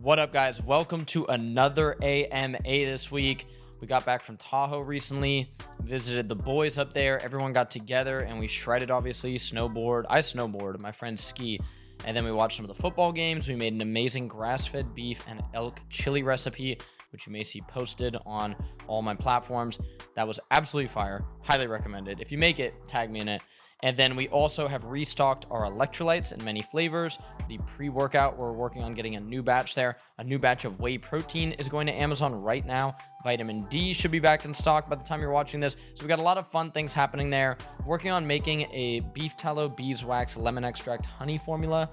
What up, guys? Welcome to another AMA this week. We got back from Tahoe recently, visited the boys up there. Everyone got together and we shredded, obviously, snowboard. I snowboard, my friends ski. And then we watched some of the football games. We made an amazing grass-fed beef and elk chili recipe, which you may see posted on all my platforms. That was absolutely fire. Highly recommended. If you make it, tag me in it. And then we also have restocked our electrolytes in many flavors. The pre-workout, we're working on getting a new batch there. A new batch of whey protein is going to Amazon right now. Vitamin D should be back in stock by the time you're watching this. So we got a lot of fun things happening there. Working on making a beef tallow, beeswax, lemon extract, honey formula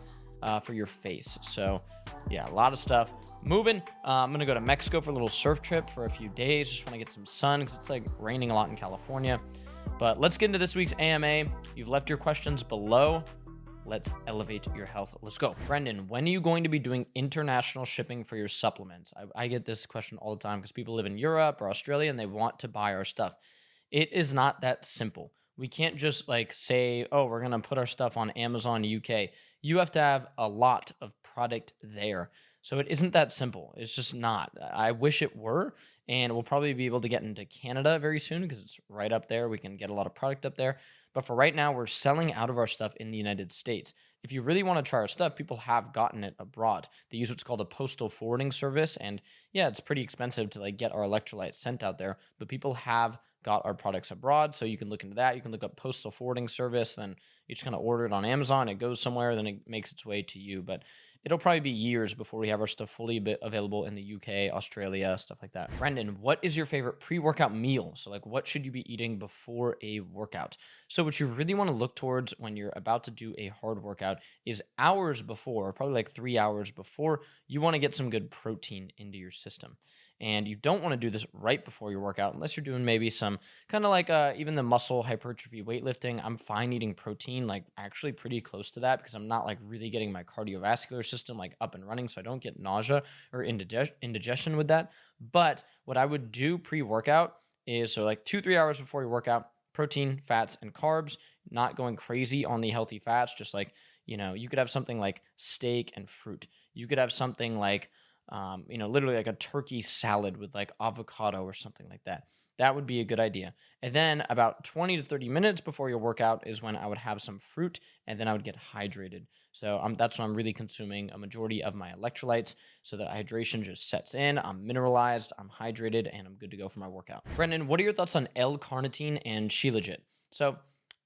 for your face. So yeah, a lot of stuff moving. I'm gonna go to Mexico for a little surf trip for a few days. Just want to get some sun because it's like raining a lot in California. But let's get into this week's AMA. You've left your questions below. Let's elevate your health. Let's go. Brendan, when are you going to be doing international shipping for your supplements? I get this question all the time because people live in Europe or Australia and they want to buy our stuff. It is not that simple. We can't just like say, oh, we're going to put our stuff on Amazon UK. You have to have a lot of product there. So it isn't that simple. It's just not. I wish it were. And we'll probably be able to get into Canada very soon because it's right up there. We can get a lot of product up there. But for right now, we're selling out of our stuff in the United States. If you really want to try our stuff, people have gotten it abroad. They use what's called a postal forwarding service. And yeah, it's pretty expensive to like get our electrolytes sent out there. But people have got our products abroad. So you can look into that. You can look up postal forwarding service. Then you just kind of order it on Amazon. It goes somewhere. Then it makes its way to you. But it'll probably be years before we have our stuff fully available in the UK, Australia, stuff like that. Brendan, what is your favorite pre-workout meal? So like what should you be eating before a workout? So what you really want to look towards when you're about to do a hard workout is hours before, probably like 3 hours before, you want to get some good protein into your system. And you don't want to do this right before your workout unless you're doing maybe some kind of like even the muscle hypertrophy weightlifting. I'm fine eating protein, like actually pretty close to that because I'm not like really getting my cardiovascular system like up and running, so I don't get nausea or indigestion with that. But what I would do pre-workout is so like 2-3 hours before your workout, protein, fats, and carbs, not going crazy on the healthy fats, just like, you could have something like steak and fruit. You could have something like literally like a turkey salad with like avocado or something like that. That would be a good idea. And then about 20 to 30 minutes before your workout is when I would have some fruit and then I would get hydrated. So that's when I'm really consuming a majority of my electrolytes so that hydration just sets in. I'm mineralized, I'm hydrated, and I'm good to go for my workout. Brendan, what are your thoughts on L-carnitine and Sheit? So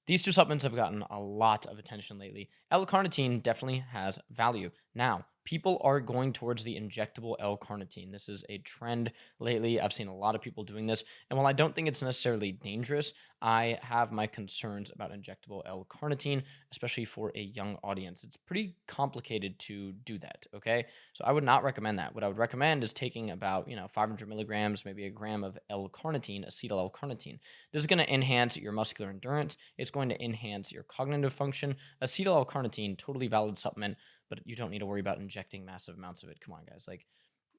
these two supplements have gotten a lot of attention lately. L-carnitine definitely has value. Now, people are going towards the injectable L-carnitine. This is a trend lately. I've seen a lot of people doing this. And while I don't think it's necessarily dangerous, I have my concerns about injectable L-carnitine, especially for a young audience. It's pretty complicated to do that, okay? So I would not recommend that. What I would recommend is taking about, 500 milligrams, maybe a gram of L-carnitine, acetyl L-carnitine. This is going to enhance your muscular endurance. It's going to enhance your cognitive function. Acetyl L-carnitine, totally valid supplement, but you don't need to worry about injecting massive amounts of it. Come on, guys. Like,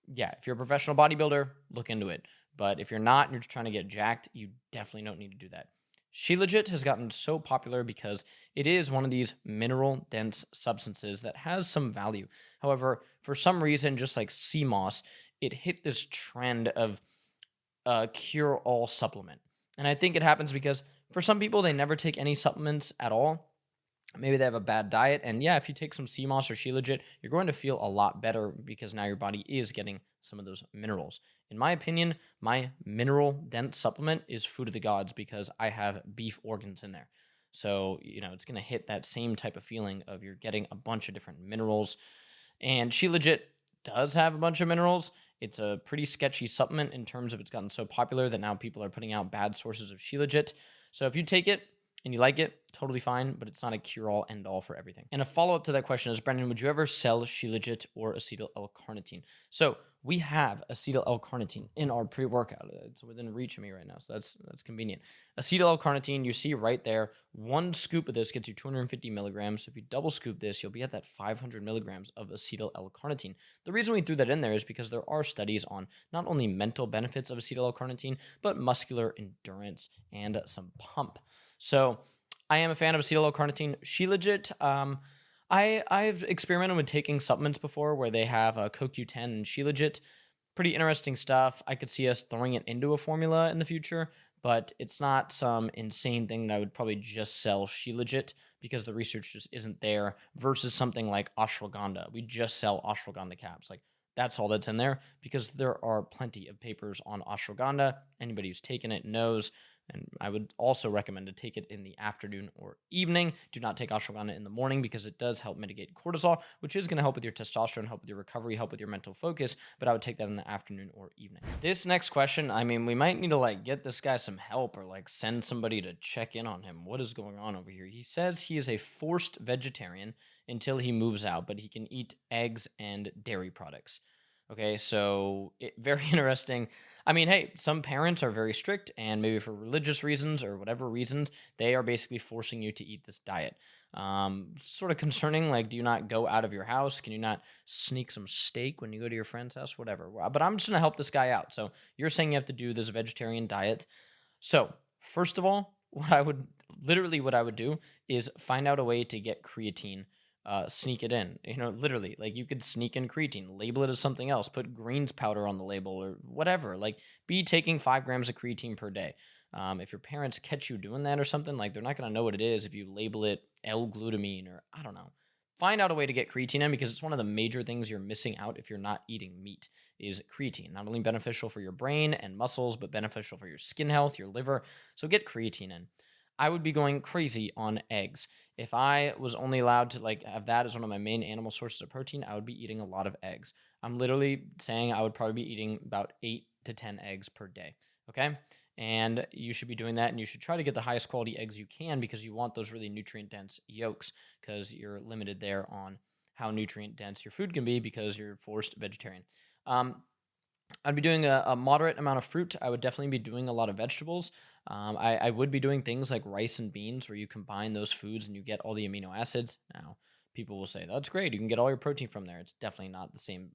yeah, if you're a professional bodybuilder, look into it. But if you're not and you're just trying to get jacked, you definitely don't need to do that. Shilajit has gotten so popular because it is one of these mineral-dense substances that has some value. However, for some reason, just like sea moss, it hit this trend of a cure-all supplement. And I think it happens because for some people, they never take any supplements at all. Maybe they have a bad diet. And yeah, if you take some sea moss or Shilajit, you're going to feel a lot better because now your body is getting some of those minerals. In my opinion, my mineral-dense supplement is food of the gods because I have beef organs in there. So, it's going to hit that same type of feeling of you're getting a bunch of different minerals. And Shilajit does have a bunch of minerals. It's a pretty sketchy supplement in terms of it's gotten so popular that now people are putting out bad sources of Shilajit. So if you take it, and you like it, totally fine, but it's not a cure-all, end-all for everything. And a follow-up to that question is, Brendan, would you ever sell Shilajit or acetyl L-carnitine? So we have acetyl L-carnitine in our pre-workout. It's within reach of me right now, so that's convenient. Acetyl L-carnitine, you see right there, 1 scoop of this gets you 250 milligrams. So if you double scoop this, you'll be at that 500 milligrams of acetyl L-carnitine. The reason we threw that in there is because there are studies on not only mental benefits of acetyl L-carnitine, but muscular endurance and some pump. So I am a fan of acetyl L-carnitine. Shilajit, I've experimented with taking supplements before where they have a CoQ10 and Shilajit. Pretty interesting stuff. I could see us throwing it into a formula in the future, but it's not some insane thing that I would probably just sell Shilajit because the research just isn't there versus something like ashwagandha. We just sell ashwagandha caps. Like that's all that's in there because there are plenty of papers on ashwagandha. Anybody who's taken it knows. And I would also recommend to take it in the afternoon or evening. Do not take ashwagandha in the morning because it does help mitigate cortisol, which is going to help with your testosterone, help with your recovery, help with your mental focus. But I would take that in the afternoon or evening. This next question, I mean, we might need to like get this guy some help or like send somebody to check in on him. What is going on over here? He says he is a forced vegetarian until he moves out, but he can eat eggs and dairy products. Okay, so very interesting. I mean, hey, some parents are very strict, and maybe for religious reasons or whatever reasons, they are basically forcing you to eat this diet. Sort of concerning. Like, do you not go out of your house? Can you not sneak some steak when you go to your friend's house? Whatever. But I'm just gonna help this guy out. So you're saying you have to do this vegetarian diet. So first of all, what I would do is find out a way to get creatine, sneak it in. Literally, like you could sneak in creatine, label it as something else, put greens powder on the label or whatever. Like, be taking 5 grams of creatine per day. If your parents catch you doing that or something, like they're not going to know what it is if you label it L-glutamine or I don't know. Find out a way to get creatine in because it's one of the major things you're missing out if you're not eating meat is creatine. Not only beneficial for your brain and muscles, but beneficial for your skin health, your liver. So get creatine in. I would be going crazy on eggs. If I was only allowed to like have that as one of my main animal sources of protein, I would be eating a lot of eggs. I'm literally saying I would probably be eating about 8 to 10 eggs per day. Okay. And you should be doing that. And you should try to get the highest quality eggs you can because you want those really nutrient dense yolks because you're limited there on how nutrient dense your food can be because you're forced vegetarian. I'd be doing a moderate amount of fruit. I would definitely be doing a lot of vegetables. I would be doing things like rice and beans where you combine those foods and you get all the amino acids. Now, people will say, that's great. You can get all your protein from there. It's definitely not the same,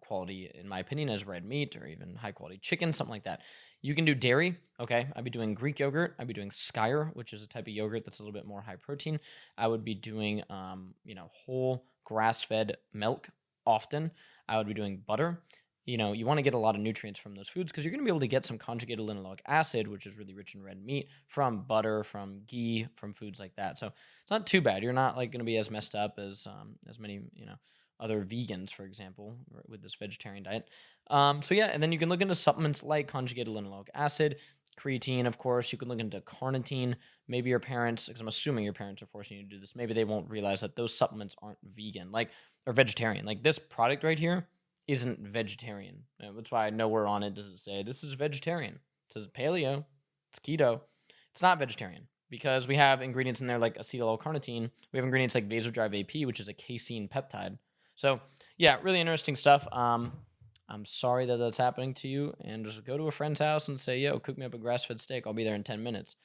quality, in my opinion, as red meat or even high quality chicken, something like that. You can do dairy. Okay. I'd be doing Greek yogurt. I'd be doing Skyr, which is a type of yogurt that's a little bit more high protein. I would be doing, whole grass fed milk often. I would be doing butter. You want to get a lot of nutrients from those foods because you're going to be able to get some conjugated linoleic acid, which is really rich in red meat, from butter, from ghee, from foods like that. So it's not too bad. You're not like going to be as messed up as many other vegans, for example, with this vegetarian diet. So yeah, and then you can look into supplements like conjugated linoleic acid, creatine, of course. You can look into carnitine. Maybe your parents, because I'm assuming your parents are forcing you to do this, maybe they won't realize that those supplements aren't vegan, or vegetarian. Like this product right here isn't vegetarian. That's why nowhere on it does it say this is vegetarian. It says paleo, it's keto. It's not vegetarian because we have ingredients in there like acetyl L-carnitine. We have ingredients like vasodrive AP, which is a casein peptide. So yeah, really interesting stuff. I'm sorry that that's happening to you, and just go to a friend's house and say, yo, cook me up a grass-fed steak. I'll be there in 10 minutes.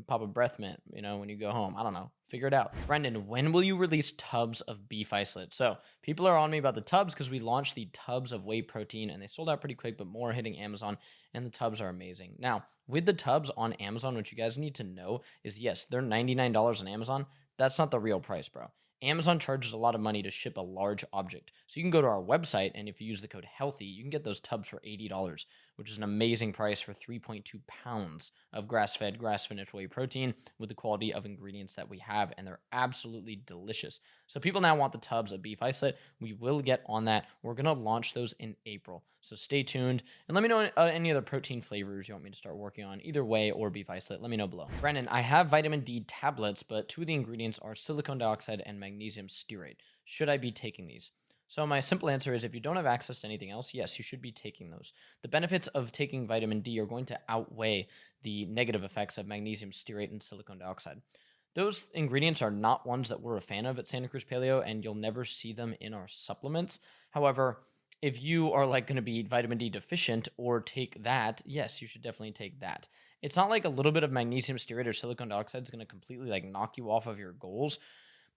Pop a breath mint, when you go home. I don't know. Figure it out. Brendan, when will you release tubs of beef isolate? So people are on me about the tubs because we launched the tubs of whey protein and they sold out pretty quick, but more are hitting Amazon and the tubs are amazing. Now, with the tubs on Amazon, what you guys need to know is yes, they're $99 on Amazon. That's not the real price, bro. Amazon charges a lot of money to ship a large object. So you can go to our website, and if you use the code HEALTHY, you can get those tubs for $80, which is an amazing price for 3.2 pounds of grass-fed, grass-finished whey protein with the quality of ingredients that we have, and they're absolutely delicious. So people now want the tubs of beef isolate. We will get on that. We're going to launch those in April. So stay tuned, and let me know any other protein flavors you want me to start working on, either whey or beef isolate. Let me know below. Brandon, I have vitamin D tablets, but 2 of the ingredients are silicone dioxide and magnesium stearate. Should I be taking these? So my simple answer is if you don't have access to anything else, yes, you should be taking those. The benefits of taking vitamin D are going to outweigh the negative effects of magnesium stearate and silicone dioxide. Those ingredients are not ones that we're a fan of at Santa Cruz Paleo, and you'll never see them in our supplements. However, if you are going to be vitamin D deficient or take that, yes, you should definitely take that. It's not like a little bit of magnesium stearate or silicone dioxide is going to completely knock you off of your goals.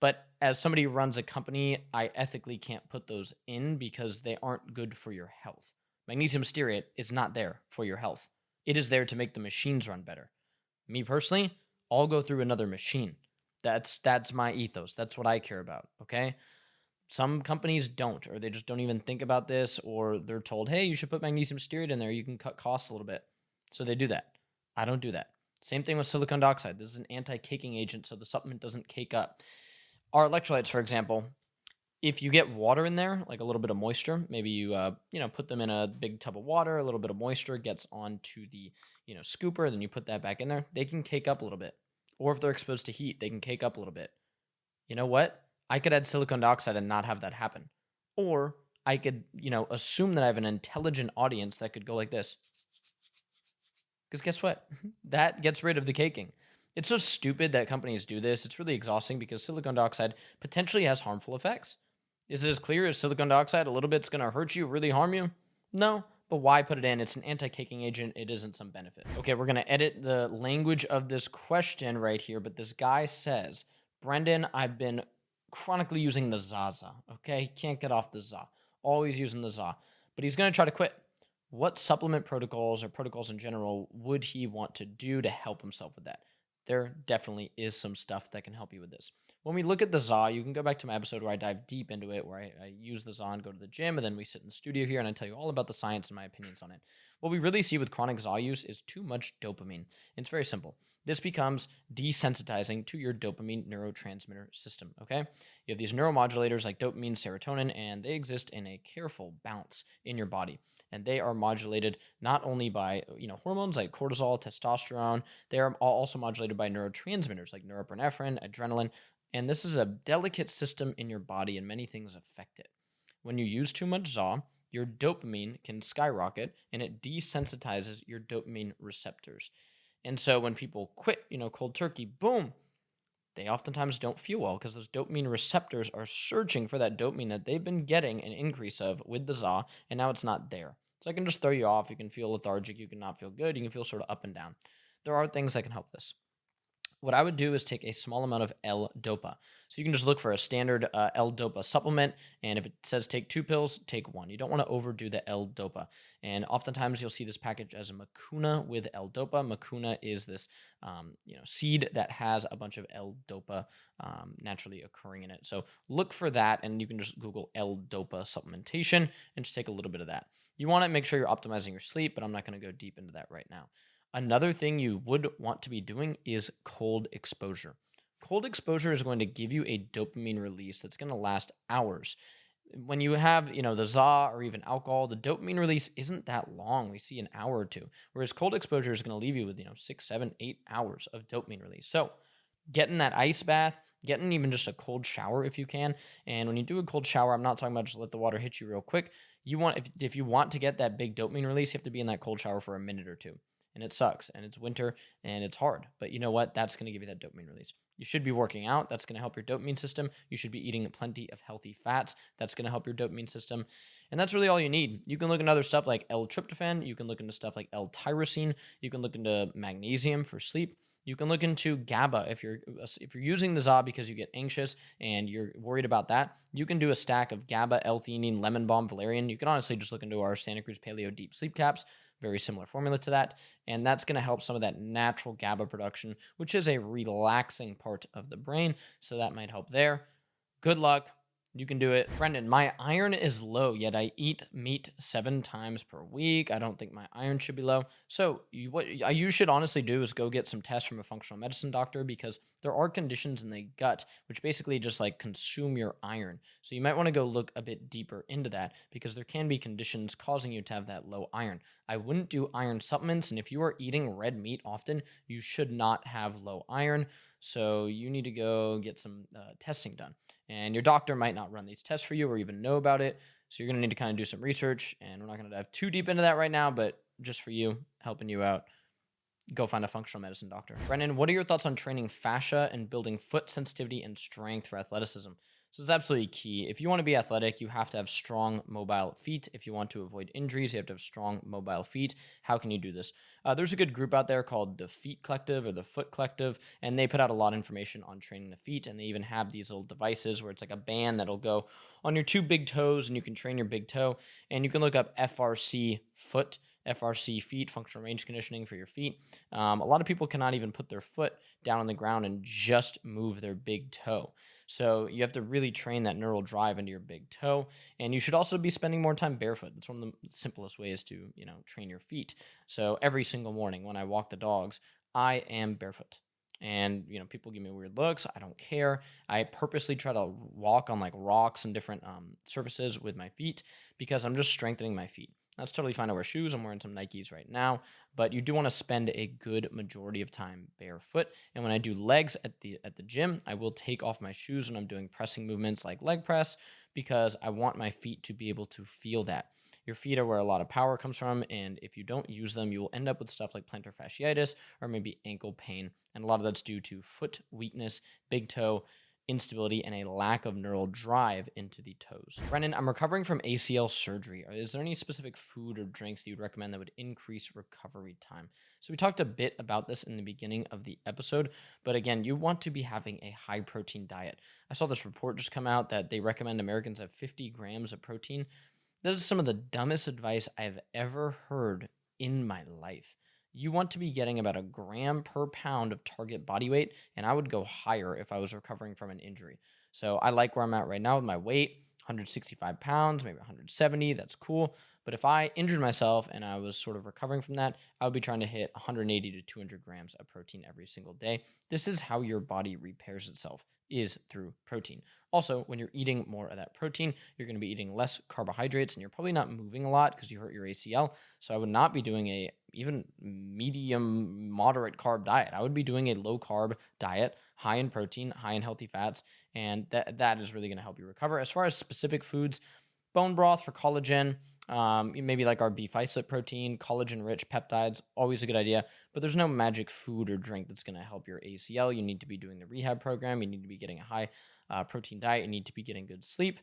But as somebody who runs a company, I ethically can't put those in because they aren't good for your health. Magnesium stearate is not there for your health. It is there to make the machines run better. Me personally, I'll go through another machine. That's my ethos. That's what I care about, okay? Some companies don't, or they just don't even think about this, or they're told, hey, you should put magnesium stearate in there. You can cut costs a little bit. So they do that. I don't do that. Same thing with silicon dioxide. This is an anti-caking agent, so the supplement doesn't cake up. Our electrolytes, for example, if you get water in there, like a little bit of moisture, maybe you put them in a big tub of water, a little bit of moisture gets onto the scooper, then you put that back in there, they can cake up a little bit. Or if they're exposed to heat, they can cake up a little bit. You know what? I could add silicon dioxide and not have that happen. Or I could, assume that I have an intelligent audience that could go like this. Because guess what? That gets rid of the caking. It's so stupid that companies do this. It's really exhausting because silicon dioxide potentially has harmful effects. Is it as clear as silicon dioxide? A little bit's going to hurt you, really harm you? No, but why put it in? It's an anti-caking agent. It isn't some benefit. Okay, we're going to edit the language of this question right here, but this guy says, Brendan, I've been chronically using the Zaza, okay? Can't get off the Za. Always using the Za. But he's going to try to quit. What supplement protocols or protocols in general would he want to do to help himself with that? There definitely is some stuff that can help you with this. When we look at the ZA, you can go back to my episode where I dive deep into it, where I use the ZA and go to the gym, and then we sit in the studio here and I tell you all about the science and my opinions on it. What we really see with chronic ZA use is too much dopamine. It's very simple. This becomes desensitizing to your dopamine neurotransmitter system, okay? You have these neuromodulators like dopamine, serotonin, and they exist in a careful bounce in your body. And they are modulated not only by hormones like cortisol, testosterone, they are also modulated by neurotransmitters like norepinephrine, adrenaline, and this is a delicate system in your body and many things affect it. When you use too much ZA, your dopamine can skyrocket and it desensitizes your dopamine receptors. And so when people quit, cold turkey, boom, they oftentimes don't feel well because those dopamine receptors are searching for that dopamine that they've been getting an increase of with the ZA, and now it's not there. So it can just throw you off. You can feel lethargic. You can not feel good. You can feel sort of up and down. There are things that can help this. What I would do is take a small amount of L-Dopa. So you can just look for a standard L-Dopa supplement, and if it says take 2 pills, take 1. You don't want to overdo the L-Dopa. And oftentimes you'll see this package as a Mucuna with L-Dopa. Mucuna is this seed that has a bunch of L-Dopa naturally occurring in it. So look for that, and you can just Google L-Dopa supplementation and just take a little bit of that. You want to make sure you're optimizing your sleep, but I'm not going to go deep into that right now. Another thing you would want to be doing is cold exposure. Cold exposure is going to give you a dopamine release that's going to last hours. When you have, the ZA or even alcohol, the dopamine release isn't that long. We see an hour or two, whereas cold exposure is going to leave you with, 6, 7, 8 hours of dopamine release. So get in that ice bath, get in even just a cold shower if you can. And when you do a cold shower, I'm not talking about just let the water hit you real quick. If you want to get that big dopamine release, you have to be in that cold shower for a minute or two. And it sucks, and it's winter, and it's hard. But you know what? That's going to give you that dopamine release. You should be working out. That's going to help your dopamine system. You should be eating plenty of healthy fats. That's going to help your dopamine system. And that's really all you need. You can look into other stuff like L-tryptophan. You can look into stuff like L-tyrosine. You can look into magnesium for sleep. You can look into GABA if you're using the ZA because you get anxious and you're worried about that. You can do a stack of GABA, L-theanine, lemon balm, valerian. You can honestly just look into our Santa Cruz Paleo Deep Sleep Caps. Very similar formula to that, and that's going to help some of that natural GABA production, which is a relaxing part of the brain, so that might help there. Good luck. You can do it. Brendan, my iron is low, yet I eat meat 7 times per week. I don't think my iron should be low. So what you should honestly do is go get some tests from a functional medicine doctor, because there are conditions in the gut which basically just like consume your iron. So you might want to go look a bit deeper into that, because there can be conditions causing you to have that low iron. I wouldn't do iron supplements, and if you are eating red meat often, you should not have low iron. So you need to go get some testing done. And your doctor might not run these tests for you or even know about it. So you're going to need to kind of do some research. And we're not going to dive too deep into that right now, but just for you, helping you out, go find a functional medicine doctor. Brendan, what are your thoughts on training fascia and building foot sensitivity and strength for athleticism? So it's absolutely key. If you want to be athletic, you have to have strong, mobile feet. If you want to avoid injuries, you have to have strong, mobile feet. How can you do this? There's a good group out there called the Feet Collective or the Foot Collective, and they put out a lot of information on training the feet, and they even have these little devices where it's like a band that'll go on your 2 big toes, and you can train your big toe, and you can look up FRC Foot, FRC feet, functional range conditioning for your feet. A lot of people cannot even put their foot down on the ground and just move their big toe. So you have to really train that neural drive into your big toe. And you should also be spending more time barefoot. That's one of the simplest ways to, train your feet. So every single morning when I walk the dogs, I am barefoot. And, people give me weird looks. I don't care. I purposely try to walk on like rocks and different surfaces with my feet because I'm just strengthening my feet. That's totally fine to wear shoes. I'm wearing some Nikes right now, but you do want to spend a good majority of time barefoot. And when I do legs at the gym, I will take off my shoes when I'm doing pressing movements like leg press because I want my feet to be able to feel that. Your feet are where a lot of power comes from, and if you don't use them, you will end up with stuff like plantar fasciitis or maybe ankle pain, and a lot of that's due to foot weakness, big toe instability, and a lack of neural drive into the toes. Brennan, I'm recovering from ACL surgery. Is there any specific food or drinks that you'd recommend that would increase recovery time? So we talked a bit about this in the beginning of the episode, but again, you want to be having a high protein diet. I saw this report just come out that they recommend Americans have 50 grams of protein. That is some of the dumbest advice I've ever heard in my life. You want to be getting about a gram per pound of target body weight, and I would go higher if I was recovering from an injury. So I like where I'm at right now with my weight, 165 pounds, maybe 170, that's cool. But if I injured myself and I was sort of recovering from that, I would be trying to hit 180 to 200 grams of protein every single day. This is how your body repairs itself, is through protein. Also, when you're eating more of that protein, you're going to be eating less carbohydrates and you're probably not moving a lot because you hurt your ACL. So I would not be doing a even medium moderate carb diet. I would be doing a low carb diet, high in protein, high in healthy fats, and that is really going to help you recover. As far as specific foods, bone broth for collagen, maybe like our beef isolate protein, collagen-rich peptides, always a good idea. But there's no magic food or drink that's going to help your ACL. You need to be doing the rehab program. You need to be getting a high protein diet. You need to be getting good sleep.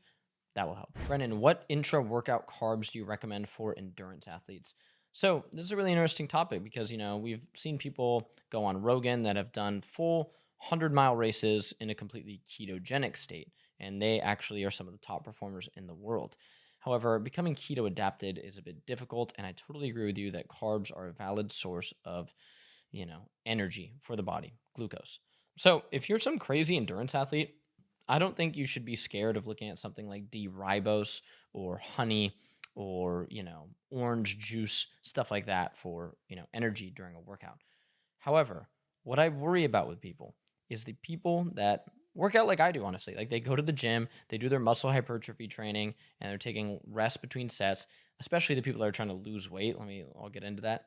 That will help. Brennan, what intra-workout carbs do you recommend for endurance athletes? So this is a really interesting topic because, we've seen people go on Rogan that have done full 100-mile races in a completely ketogenic state, and they actually are some of the top performers in the world. However, becoming keto adapted is a bit difficult, and I totally agree with you that carbs are a valid source of, energy for the body, glucose. So if you're some crazy endurance athlete, I don't think you should be scared of looking at something like D-ribose or honey or, orange juice, stuff like that for, energy during a workout. However, what I worry about with people is the people that work out like I do, honestly. Like they go to the gym, they do their muscle hypertrophy training, and they're taking rest between sets, especially the people that are trying to lose weight. I'll get into that.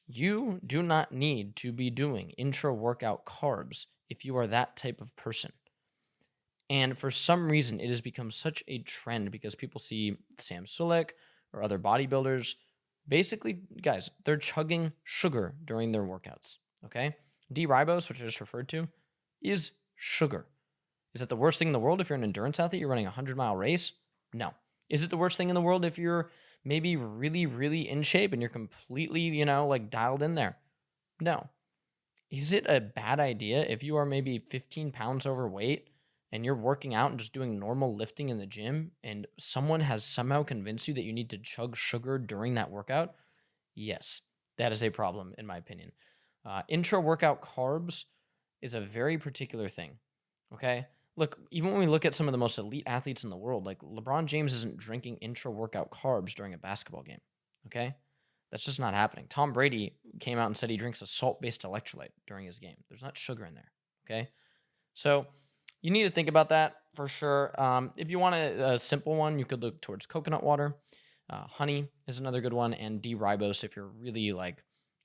You do not need to be doing intra-workout carbs if you are that type of person. And for some reason, it has become such a trend because people see Sam Sulek or other bodybuilders. Basically, guys, they're chugging sugar during their workouts, okay? D-ribose, which I just referred to, is sugar. Is it the worst thing in the world if you're an endurance athlete, you're running a 100-mile race? No. Is it the worst thing in the world if you're maybe really, really in shape and you're completely, dialed in there? No. Is it a bad idea if you are maybe 15 pounds overweight and you're working out and just doing normal lifting in the gym and someone has somehow convinced you that you need to chug sugar during that workout? Yes, that is a problem in my opinion. Intra-workout carbs is a very particular thing, okay? Look, even when we look at some of the most elite athletes in the world, like LeBron James isn't drinking intra-workout carbs during a basketball game, okay? That's just not happening. Tom Brady came out and said he drinks a salt-based electrolyte during his game. There's not sugar in there, okay? So you need to think about that for sure. If you want a simple one, you could look towards coconut water. Honey is another good one, and D-ribose if you're really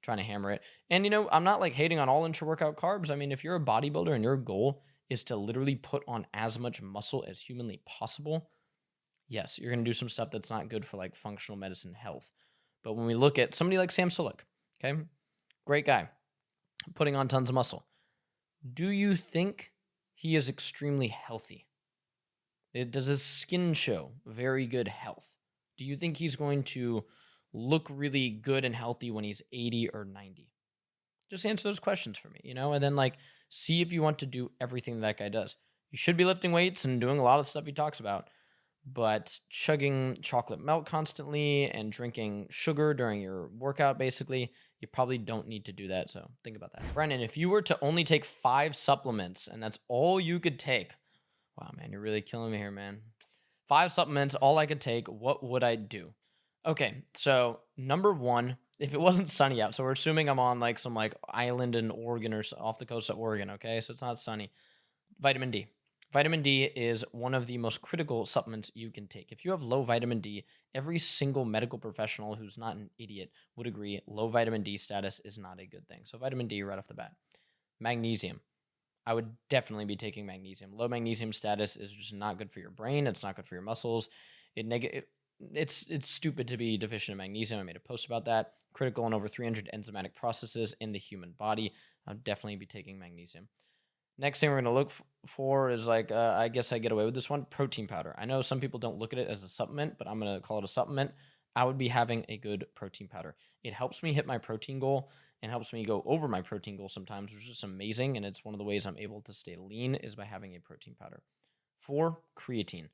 trying to hammer it. And I'm not hating on all intra-workout carbs. I mean, if you're a bodybuilder and your goal is to literally put on as much muscle as humanly possible, yes, you're going to do some stuff that's not good for functional medicine health. But when we look at somebody like Sam Sulek, okay, great guy, putting on tons of muscle, do you think he is extremely healthy? Does his skin show very good health? Do you think he's going to look really good and healthy when he's 80 or 90? Just answer those questions for me, and then see if you want to do everything that guy does. You should be lifting weights and doing a lot of stuff he talks about, but chugging chocolate milk constantly and drinking sugar during your workout, basically, you probably don't need to do that. So think about that. Brennan, if you were to only take 5 supplements and that's all you could take, wow, man, you're really killing me here, man. 5 supplements, all I could take, what would I do? Okay, so number one, if it wasn't sunny out, so we're assuming I'm on like some like island in Oregon or off the coast of Oregon, okay? So it's not sunny. Vitamin D. Vitamin D is one of the most critical supplements you can take. If you have low vitamin D, every single medical professional who's not an idiot would agree low vitamin D status is not a good thing. So vitamin D right off the bat. Magnesium. I would definitely be taking magnesium. Low magnesium status is just not good for your brain. It's not good for your muscles. It's stupid to be deficient in magnesium. I made a post about that. Critical in over 300 enzymatic processes in the human body. I'll definitely be taking magnesium. Next thing we're going to look for is like, I guess I get away with this one, protein powder. I know some people don't look at it as a supplement, but I'm going to call it a supplement. I would be having a good protein powder. It helps me hit my protein goal and helps me go over my protein goal sometimes, which is just amazing. And it's one of the ways I'm able to stay lean is by having a protein powder. 4, creatine.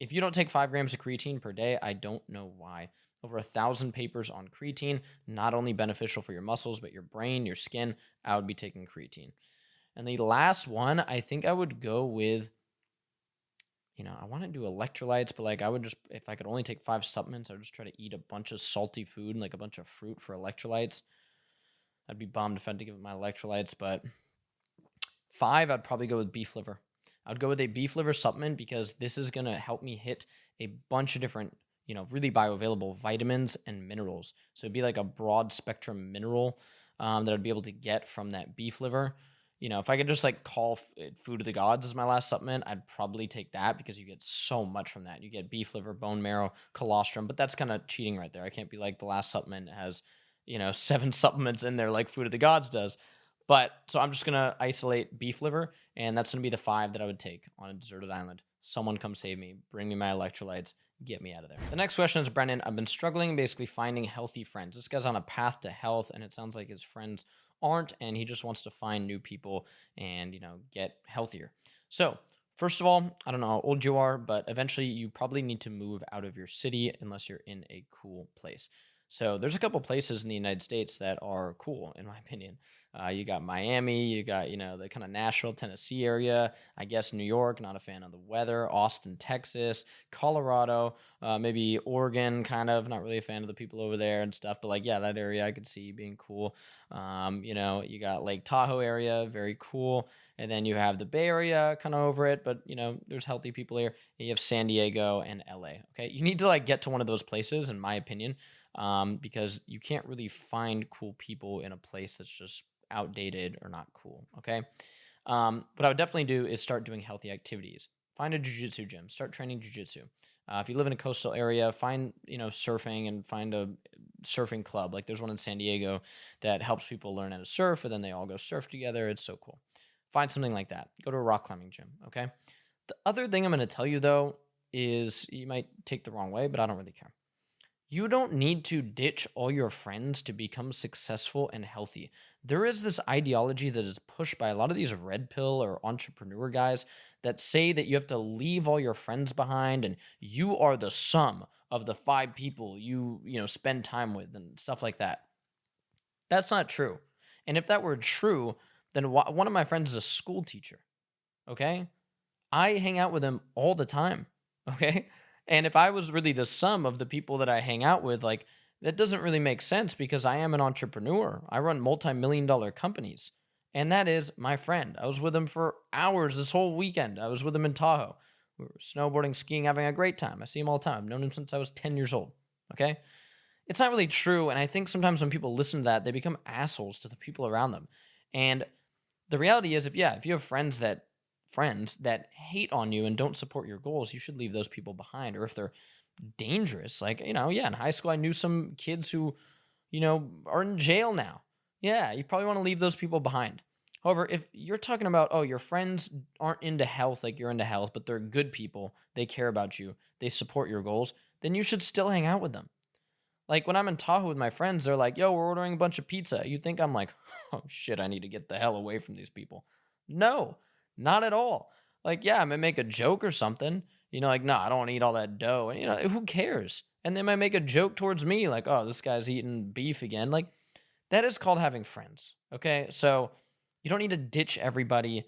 If you don't take 5 grams of creatine per day, I don't know why. Over 1,000 papers on creatine, not only beneficial for your muscles, but your brain, your skin. I would be taking creatine. And the last one, I think I would go with, I want to do electrolytes, but like I would just, if I could only take 5 supplements, I would just try to eat a bunch of salty food and like a bunch of fruit for electrolytes. I'd be bummed if I had to give it my electrolytes, but 5, I'd probably go with beef liver. I'd go with a beef liver supplement because this is going to help me hit a bunch of different, really bioavailable vitamins and minerals. So it'd be like a broad spectrum mineral that I'd be able to get from that beef liver. If I could just like call food of the gods as my last supplement, I'd probably take that because you get so much from that. You get beef liver, bone marrow, colostrum, but that's kind of cheating right there. I can't be like the last supplement has, 7 supplements in there like food of the gods does. But so I'm just going to isolate beef liver, and that's going to be the 5 that I would take on a deserted island. Someone come save me, bring me my electrolytes, get me out of there. The next question is, Brennan, I've been struggling basically finding healthy friends. This guy's on a path to health, and it sounds like his friends aren't, and he just wants to find new people and, get healthier. So first of all, I don't know how old you are, but eventually you probably need to move out of your city unless you're in a cool place. So there's a couple places in the United States that are cool, in my opinion. You got Miami, you got, the kind of Nashville, Tennessee area, I guess New York, not a fan of the weather, Austin, Texas, Colorado, maybe Oregon, kind of, not really a fan of the people over there and stuff, but like, yeah, that area I could see being cool. You got Lake Tahoe area, very cool. And then you have the Bay Area kind of over it, but there's healthy people here. You have San Diego and LA. Okay. You need to like get to one of those places, in my opinion, because you can't really find cool people in a place that's just outdated or not cool. Okay. What I would definitely do is start doing healthy activities. Find a jiu-jitsu gym, start training jiu-jitsu. If you live in a coastal area, find, surfing and find a surfing club. Like there's one in San Diego that helps people learn how to surf, and then they all go surf together. It's so cool. Find something like that. Go to a rock climbing gym. Okay. The other thing I'm going to tell you though is you might take the wrong way, but I don't really care. You don't need to ditch all your friends to become successful and healthy. There is this ideology that is pushed by a lot of these red pill or entrepreneur guys that say that you have to leave all your friends behind and you are the sum of the 5 people you spend time with and stuff like that. That's not true. And if that were true, then one of my friends is a school teacher. Okay? I hang out with him all the time. Okay? And if I was really the sum of the people that I hang out with, like, that doesn't really make sense because I am an entrepreneur. I run multi-million-dollar companies. And that is my friend. I was with him for hours this whole weekend. I was with him in Tahoe. We were snowboarding, skiing, having a great time. I see him all the time. I've known him since I was 10 years old. Okay? It's not really true. And I think sometimes when people listen to that, they become assholes to the people around them. And the reality is, if you have friends that hate on you and don't support your goals, you should leave those people behind. Or if they're dangerous, like, in high school, I knew some kids who, are in jail now. Yeah, you probably want to leave those people behind. However, if you're talking about, your friends aren't into health like you're into health, but they're good people, they care about you, they support your goals, then you should still hang out with them. Like when I'm in Tahoe with my friends, they're like, yo, we're ordering a bunch of pizza. You think I'm like, oh shit, I need to get the hell away from these people. No, not at all. Like, yeah, I may make a joke or something, like, no, I don't want to eat all that dough. And, who cares? And they might make a joke towards me like, oh, this guy's eating beef again. Like, that is called having friends. Okay. So you don't need to ditch everybody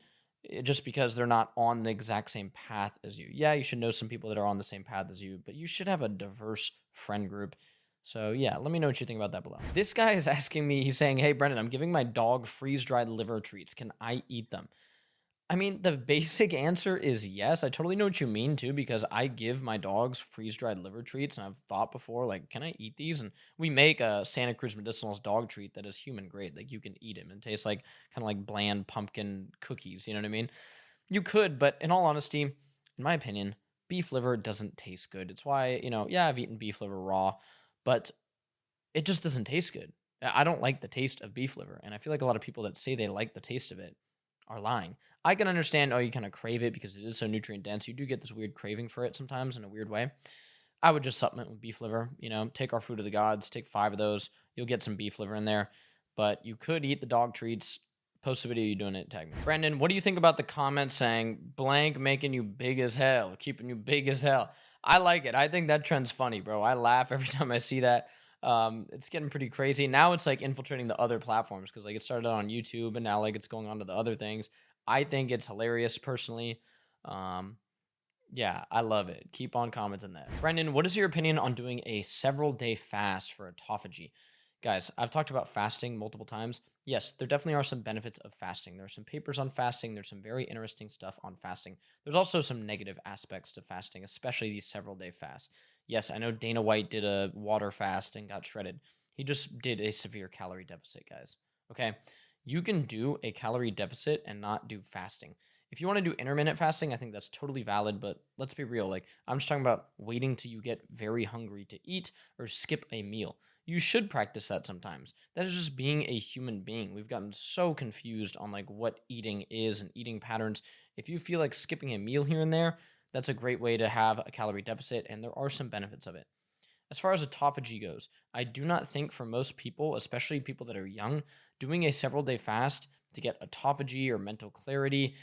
just because they're not on the exact same path as you. Yeah, you should know some people that are on the same path as you, but you should have a diverse friend group. So yeah, let me know what you think about that below. This guy is asking me, he's saying, hey, Brendan, I'm giving my dog freeze-dried liver treats. Can I eat them? I mean, the basic answer is yes. I totally know what you mean too, because I give my dogs freeze-dried liver treats, and I've thought before, like, can I eat these? And we make a Santa Cruz Medicinals dog treat that is human grade. Like, you can eat him and tastes like kind of like bland pumpkin cookies. You know what I mean? You could, but in all honesty, in my opinion, beef liver doesn't taste good. It's why, yeah, I've eaten beef liver raw, but it just doesn't taste good. I don't like the taste of beef liver, and I feel like a lot of people that say they like the taste of it are lying. I can understand, oh, you kind of crave it because it is so nutrient dense. You do get this weird craving for it sometimes in a weird way. I would just supplement with beef liver, take our food of the gods, take 5 of those. You'll get some beef liver in there, but you could eat the dog treats. Post a video you doing it, tag me. Brandon, what do you think about the comment saying blank making you big as hell, keeping you big as hell? I like it. I think that trend's funny, bro. I laugh every time I see that. It's getting pretty crazy. Now it's like infiltrating the other platforms because like it started on YouTube and now like it's going on to the other things. I think it's hilarious personally. Yeah, I love it. Keep on commenting that. Brendan, what is your opinion on doing a several day fast for autophagy? Guys, I've talked about fasting multiple times. Yes, there definitely are some benefits of fasting. There are some papers on fasting. There's some very interesting stuff on fasting. There's also some negative aspects to fasting, especially these several day fasts. Yes, I know Dana White did a water fast and got shredded. He just did a severe calorie deficit, guys. Okay? You can do a calorie deficit and not do fasting. If you want to do intermittent fasting, I think that's totally valid, but let's be real. Like, I'm just talking about waiting till you get very hungry to eat or skip a meal. You should practice that sometimes. That is just being a human being. We've gotten so confused on like what eating is and eating patterns. If you feel like skipping a meal here and there, that's a great way to have a calorie deficit, and there are some benefits of it. As far as autophagy goes, I do not think for most people, especially people that are young, doing a several day fast to get autophagy or mental clarity,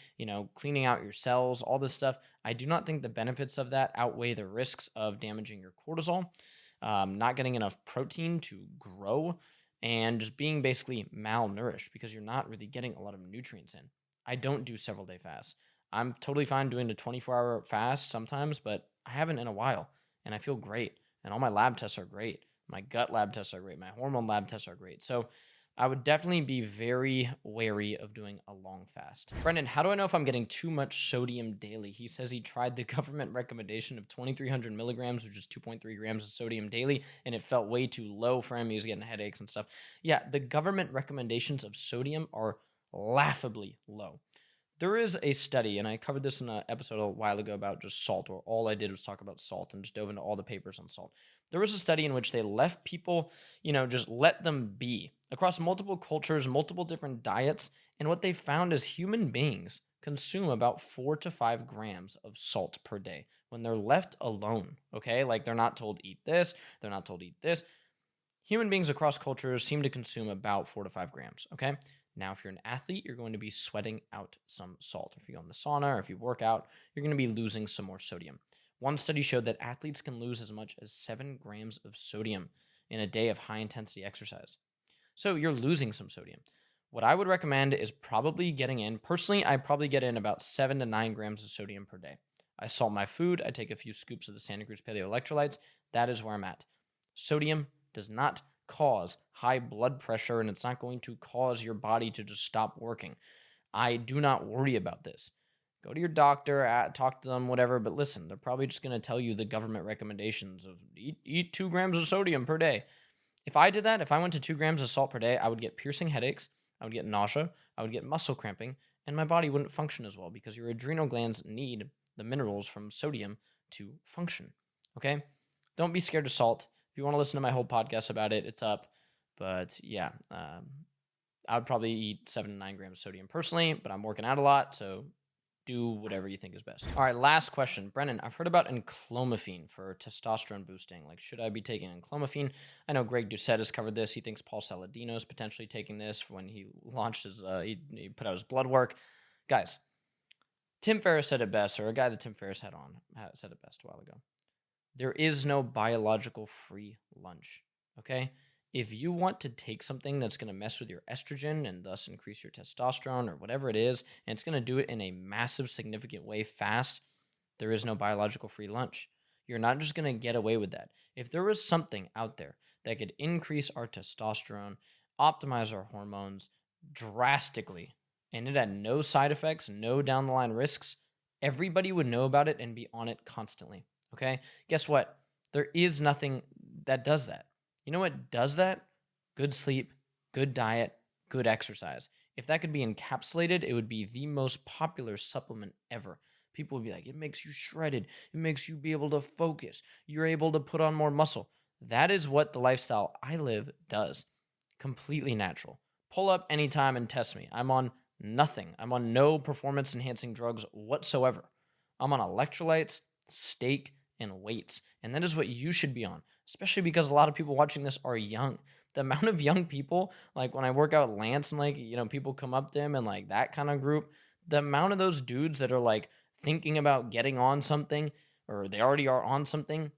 cleaning out your cells, all this stuff, I do not think the benefits of that outweigh the risks of damaging your cortisol, not getting enough protein to grow, and just being basically malnourished because you're not really getting a lot of nutrients in. I don't do several day fasts. I'm totally fine doing a 24-hour fast sometimes, but I haven't in a while, and I feel great. And all my lab tests are great. My gut lab tests are great. My hormone lab tests are great. So I would definitely be very wary of doing a long fast. Brendan, how do I know if I'm getting too much sodium daily? He says he tried the government recommendation of 2,300 milligrams, which is 2.3 grams of sodium daily, and it felt way too low for him. He was getting headaches and stuff. Yeah, the government recommendations of sodium are laughably low. There is a study, and I covered this in an episode a while ago about just salt, where all I did was talk about salt and just dove into all the papers on salt. There was a study in which they left people, just let them be across multiple cultures, multiple different diets. And what they found is human beings consume about 4 to 5 grams of salt per day when they're left alone. Okay. Like they're not told eat this, they're not told eat this. Human beings across cultures seem to consume about 4 to 5 grams. Okay. Now, if you're an athlete, you're going to be sweating out some salt. If you go in the sauna or if you work out, you're going to be losing some more sodium. One study showed that athletes can lose as much as 7 grams of sodium in a day of high-intensity exercise. So you're losing some sodium. What I would recommend is probably getting in. Personally, I probably get in about 7 to 9 grams of sodium per day. I salt my food. I take a few scoops of the Santa Cruz Paleo electrolytes. That is where I'm at. Sodium does not cause high blood pressure, and it's not going to cause your body to just stop working. I do not worry about this. Go to your doctor, talk to them, whatever, but listen, they're probably just going to tell you the government recommendations of eat 2 grams of sodium per day. If I did that, if I went to 2 grams of salt per day, I would get piercing headaches, I would get nausea, I would get muscle cramping, and my body wouldn't function as well because your adrenal glands need the minerals from sodium to function, okay? Don't be scared of salt. If you want to listen to my whole podcast about it, it's up. But yeah, I would probably eat 7 to 9 grams of sodium personally, but I'm working out a lot, so do whatever you think is best. All right, last question. Brennan, I've heard about enclomiphene for testosterone boosting. Like, should I be taking enclomiphene? I know Greg Doucette has covered this. He thinks Paul Saladino is potentially taking this when he launched his, he put out his blood work. Guys, Tim Ferriss said it best, or a guy that Tim Ferriss had on said it best a while ago. There is no biological free lunch, okay? If you want to take something that's going to mess with your estrogen and thus increase your testosterone or whatever it is, and it's going to do it in a massive, significant way fast, there is no biological free lunch. You're not just going to get away with that. If there was something out there that could increase our testosterone, optimize our hormones drastically, and it had no side effects, no down the line risks, everybody would know about it and be on it constantly. Okay, guess what? There is nothing that does that. You know what does that? Good sleep, good diet, good exercise. If that could be encapsulated, it would be the most popular supplement ever. People would be like, it makes you shredded. It makes you be able to focus. You're able to put on more muscle. That is what the lifestyle I live does. Completely natural. Pull up anytime and test me. I'm on nothing. I'm on no performance enhancing drugs whatsoever. I'm on electrolytes, steak, and weights. And that is what you should be on, especially because a lot of people watching this are young. The amount of young people, like when I work out with Lance and like, people come up to him and like that kind of group, the amount of those dudes that are like thinking about getting on something or they already are on something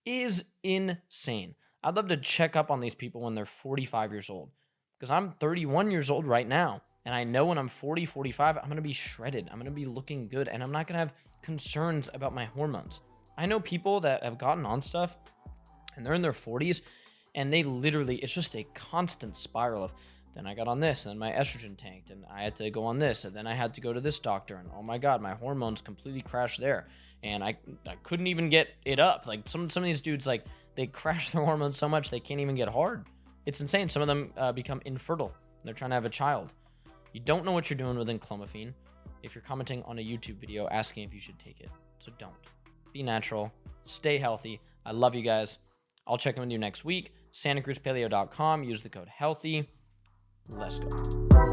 is insane. I'd love to check up on these people when they're 45 years old because I'm 31 years old right now. And I know when I'm 40, 45, I'm going to be shredded. I'm going to be looking good and I'm not going to have concerns about my hormones. I know people that have gotten on stuff and they're in their 40s and they literally, it's just a constant spiral of, then I got on this and then my estrogen tanked and I had to go on this and then I had to go to this doctor and oh my God, my hormones completely crashed there. And I couldn't even get it up. Like some of these dudes, like they crash their hormones so much they can't even get hard. It's insane. Some of them become infertile. They're trying to have a child. You don't know what you're doing with enclomiphene if you're commenting on a YouTube video asking if you should take it. So don't. Be natural. Stay healthy. I love you guys. I'll check in with you next week. SantaCruzPaleo.com. Use the code HEALTHY. Let's go.